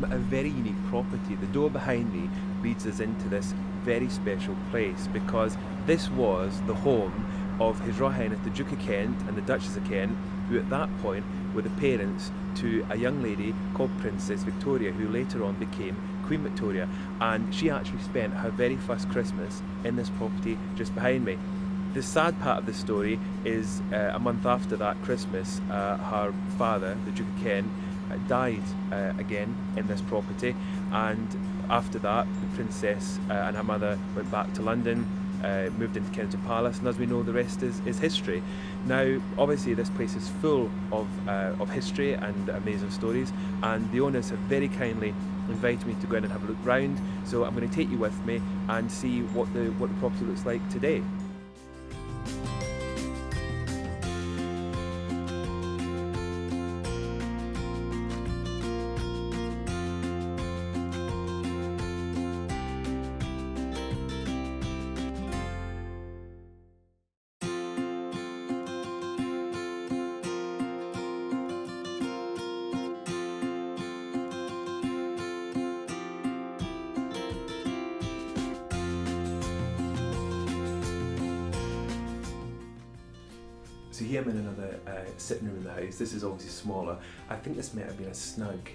I'm at a very unique property. The door behind me leads us into this very special place because this was the home of His Royal Highness the Duke of Kent and the Duchess of Kent, who at that point were the parents to a young lady called Princess Victoria, who later on became Queen Victoria, and she actually spent her very first Christmas in this property just behind me. The sad part of the story is a month after that Christmas, her father, the Duke of Kent, died again in this property, and after that the princess and her mother went back to London, moved into Kensington Palace, and as we know, the rest is history. Now obviously this place is full of history and amazing stories, and the owners have very kindly invited me to go in and have a look round, so I'm going to take you with me and see what the property looks like today. So here I'm in another sitting room in the house. This is obviously smaller. I think this might have been a snug,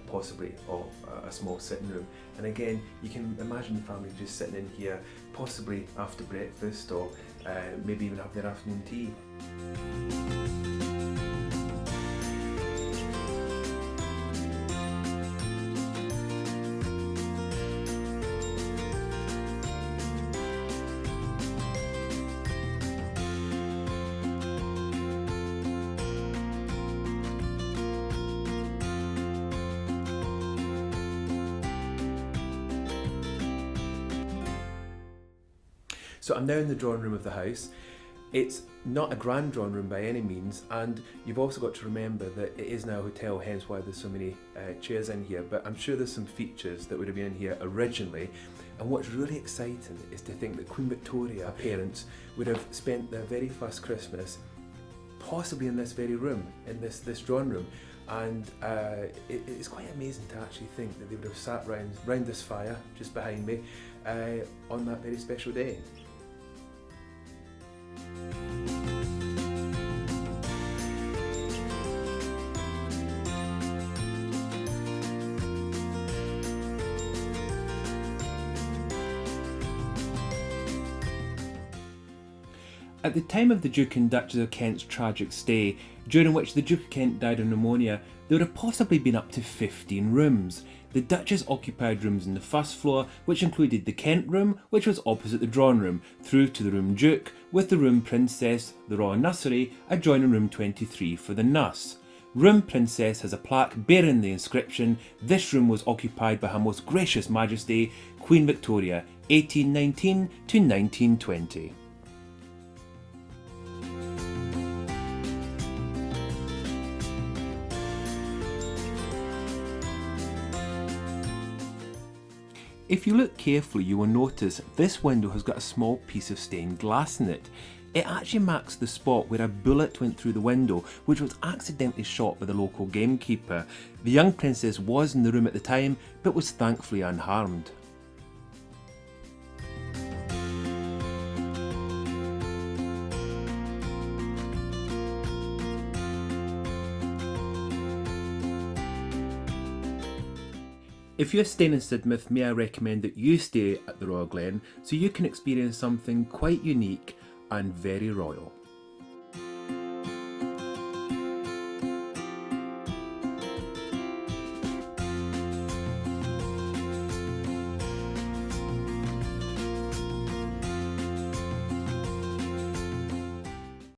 possibly, or a small sitting room. And again, you can imagine the family just sitting in here, possibly after breakfast, or maybe even having their afternoon tea. So I'm now in the drawing room of the house. It's not a grand drawing room by any means, and you've also got to remember that it is now a hotel, hence why there's so many chairs in here, but I'm sure there's some features that would have been in here originally. And what's really exciting is to think that Queen Victoria, her parents, would have spent their very first Christmas possibly in this very room, in this drawing room. And it's quite amazing to actually think that they would have sat round this fire just behind me on that very special day. At the time of the Duke and Duchess of Kent's tragic stay, during which the Duke of Kent died of pneumonia, there would have possibly been up to 15 rooms. The Duchess occupied rooms on the first floor, which included the Kent room, which was opposite the drawing room, through to the room Duke, with the room Princess, the Royal Nursery, adjoining room 23 for the nurse. Room Princess has a plaque bearing the inscription, "This room was occupied by Her Most Gracious Majesty, Queen Victoria, 1819 to 1920. If you look carefully, you will notice this window has got a small piece of stained glass in it. It actually marks the spot where a bullet went through the window, which was accidentally shot by the local gamekeeper. The young princess was in the room at the time, but was thankfully unharmed. If you're staying in Sidmouth, may I recommend that you stay at the Royal Glen so you can experience something quite unique and very royal.